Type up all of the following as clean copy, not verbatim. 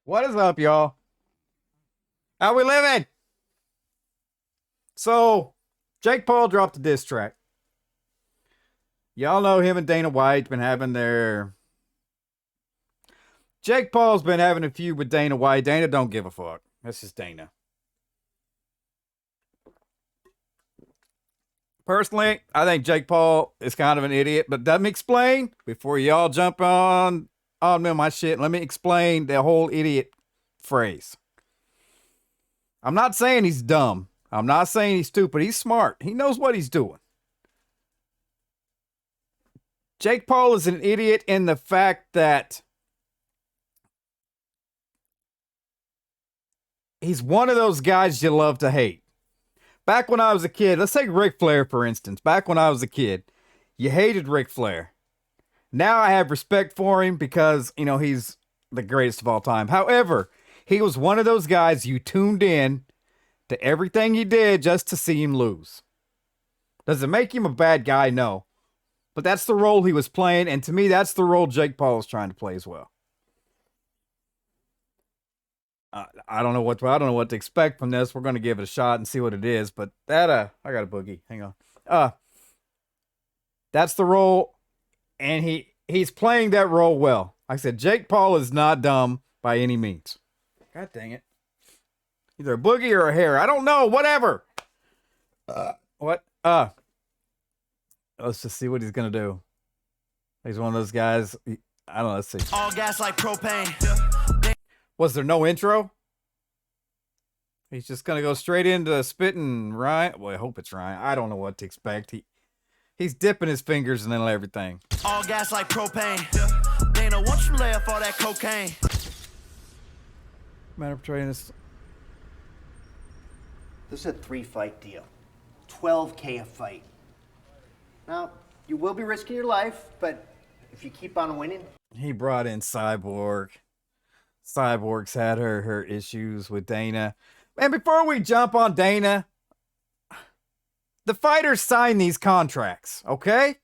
What is up, y'all? How we living? So, Jake Paul dropped a diss track. Y'all know him and Dana White been having their. Jake Paul's been having a feud with Dana White. Dana don't give a fuck. That's just Dana. Personally, I think Jake Paul is kind of an idiot, but let me explain before y'all jump on me my shit. Let me explain the whole idiot phrase. I'm not saying he's dumb. I'm not saying he's stupid. He's smart. He knows what he's doing. Jake Paul is an idiot in the fact that he's one of those guys you love to hate. Back when I was a kid, let's take Ric Flair, for instance. Back when I was a kid, you hated Ric Flair. Now I have respect for him because, he's the greatest of all time. However, he was one of those guys you tuned in to everything he did just to see him lose. Does it make him a bad guy? No. But that's the role he was playing, and to me, that's the role Jake Paul is trying to play as well. I don't know what to expect from this. We're going to give it a shot and see what it is. But I got a boogie. Hang on. That's the role, and he's playing that role well. Like I said, Jake Paul is not dumb by any means. God dang it! Either a boogie or a hair. I don't know. Whatever. What? Let's just see what he's gonna do. He's one of those guys. I don't know. Let's see. All gas like propane. Was there no intro? He's just gonna go straight into spitting Ryan. Well, I hope it's Ryan. I don't know what to expect. He's dipping his fingers and then everything. All gas like propane. Dana, won't you lay off all that cocaine? Matter of portraying this. This is a 3-fight deal. $12K a fight. Now, you will be risking your life, but if you keep on winning. He brought in Cyborg. Cyborg's had her issues with Dana. And before we jump on Dana, the fighters sign these contracts, okay?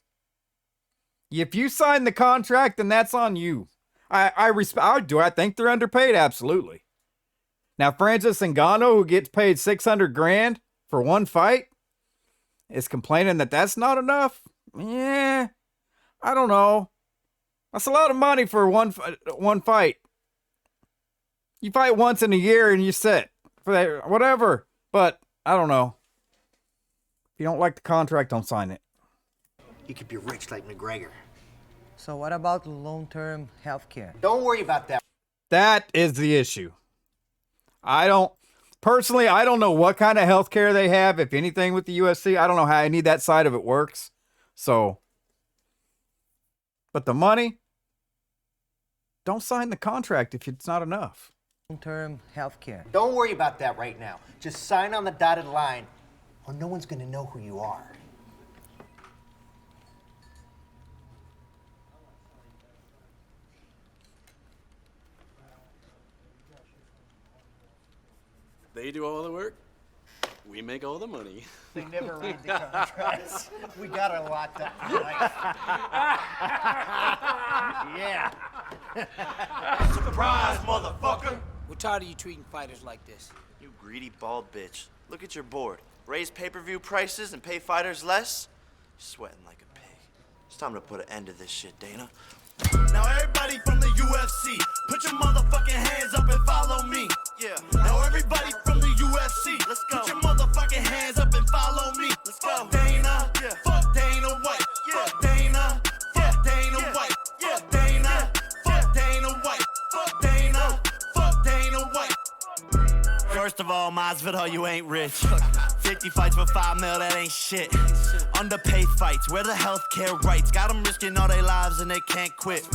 If you sign the contract, then that's on you. Do I think they're underpaid? Absolutely. Now, Francis Ngannou, who gets paid $600,000 for one fight, is complaining that that's not enough. Yeah, I don't know. That's a lot of money for one fight. You fight once in a year and you sit for that, whatever. But I don't know. If you don't like the contract, don't sign it. You could be rich like McGregor. So what about long-term health care? Don't worry about that. That is the issue. I don't know what kind of health care they have, if anything, with the UFC. I don't know how any of that side of it works. So, but the money, don't sign the contract if it's not enough. Long-term health care. Don't worry about that right now. Just sign on the dotted line, or no one's gonna know who you are. They do all the work, we make all the money. They never read the contracts. We got a lot done. Yeah. Surprise, motherfucker. We're tired of you treating fighters like this. You greedy bald bitch. Look at your board. Raise pay-per-view prices and pay fighters less? You're sweating like a pig. It's time to put an end to this shit, Dana. Now everybody from the UFC, put your motherfucking hands up and follow me. Yeah. Now everybody from the UFC, let's go. Put your motherfucking hands up and follow me. Let's go. Dana, yeah. Fuck Dana White. Yeah. Fuck Dana. Fuck Dana White. Yeah. Dana. Fuck Dana White. Fuck Dana. Fuck Dana White. First of all, Masvidal, you ain't rich. 50 fights for $5 million, that ain't shit. Underpaid fights, where the healthcare rights? Got them risking all their lives and they can't quit.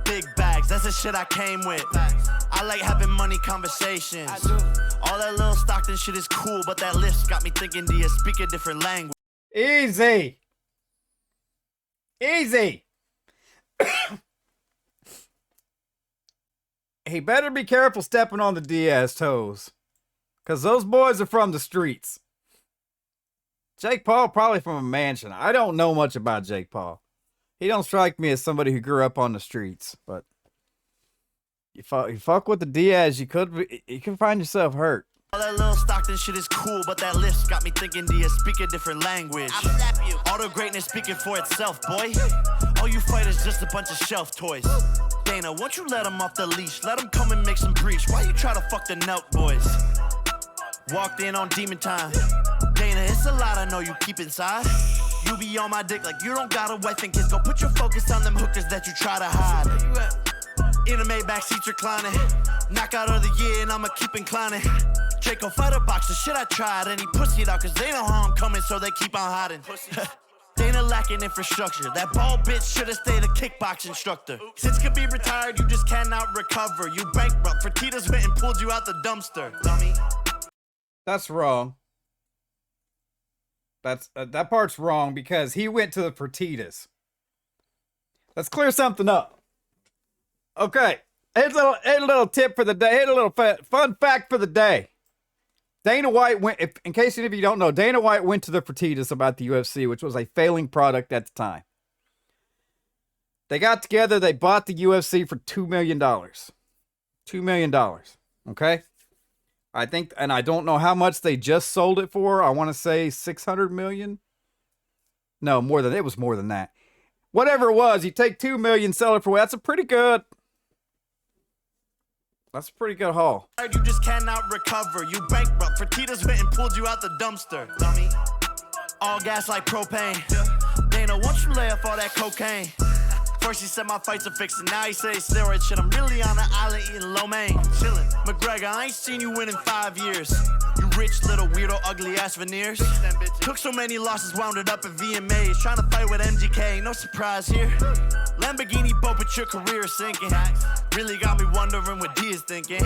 Big bags, that's the shit I came with. I like having money conversations. All that little Stockton shit is cool, but that list got me thinking, do you speak a different language? Easy. He better be careful stepping on the Diaz toes. Because those boys are from the streets. Jake Paul probably from a mansion. I don't know much about Jake Paul. He don't strike me as somebody who grew up on the streets. But You fuck with the Diaz, you can find yourself hurt. All that little Stockton shit is cool, but that list got me thinking, do you speak a different language? I'll slap you. All the greatness speaking for itself, boy. All you fighters just a bunch of shelf toys. Dana, won't you let him off the leash? Let him come and make some breach. Why you try to fuck the Nelk boys? Walked in on demon time. Dana, it's a lot I know you keep inside. You be on my dick like you don't got a wife and kids. Go put your focus on them hookers that you try to hide. In a Maybach seats reclining. Knockout of the year and I'ma keep inclining. Draco fighter box, the shit I tried. And he pussied out cause they know how I'm coming, so they keep on hiding. Dana lacking infrastructure. That bald bitch should've stayed a kickbox instructor. Since could be retired, you just cannot recover. You bankrupt. Fertitas went and pulled you out the dumpster, dummy. That's wrong. That part's wrong because he went to the Fertitas. Let's clear something up. Okay, here's a little tip for the day. Here's a little fun fact for the day. Dana White went, in case any of you don't know, Dana White went to the Fertitas about the UFC, which was a failing product at the time. They got together, they bought the UFC for $2 million. $2 million, okay? I think, and I don't know how much they just sold it for. I want to say 600 million. No, it was more than that. Whatever it was, you take 2 million, sell it for, that's a pretty good haul. You just cannot recover. You bankrupt. Fertitas went and pulled you out the dumpster, dummy. All gas like propane. Dana, won't you lay off all that cocaine? First he said my fights are fixing, now he say steroid shit. I'm really on an island eating lo mein, chillin'. McGregor, I ain't seen you win in 5 years. You rich little weirdo, ugly ass veneers. Took so many losses, wound it up at VMAs. Trying to fight with MGK, no surprise here. Lamborghini boat, but your career is sinking. Really got me wondering what D is thinking.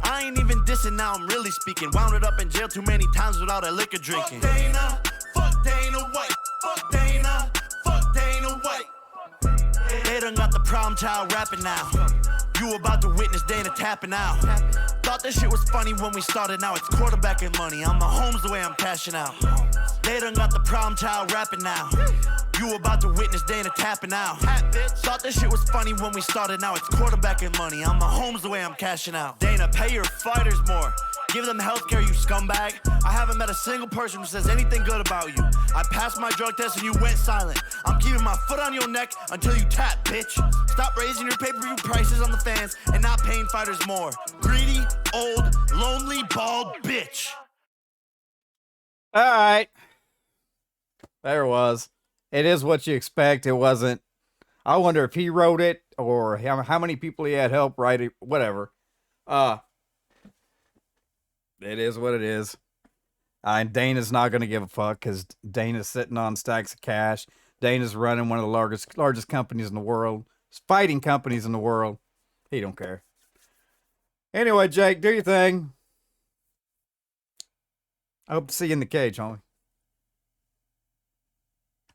I ain't even dissing, now I'm really speaking. Wound it up in jail too many times without a liquor drinking. Fuck Dana, fuck Dana White. Fuck Dana, fuck Dana White. They done got the problem child rapping now. You about to witness Dana tapping out. Thought this shit was funny when we started, now it's quarterbacking money. I'm Mahomes the way I'm cashing out. They done got the problem child rapping now. You about to witness Dana tapping out. Thought this shit was funny when we started, now it's quarterbacking money. I'm Mahomes the way I'm cashing out. Dana, pay your fighters more. Give them healthcare, you scumbag. I haven't met a single person who says anything good about you. I passed my drug test and you went silent. I'm keeping my foot on your neck until you tap, bitch. Stop raising your pay-per-view prices on the fans and not paying fighters more. Greedy, old, lonely, bald bitch. All right. There it was. It is what you expect. It wasn't. I wonder if he wrote it or how many people he had help write it. Whatever. It is what it is. And Dana's not going to give a fuck because Dana's sitting on stacks of cash. Dana's running one of the largest companies in the world. Fighting companies in the world. He don't care. Anyway, Jake, do your thing. I hope to see you in the cage, homie.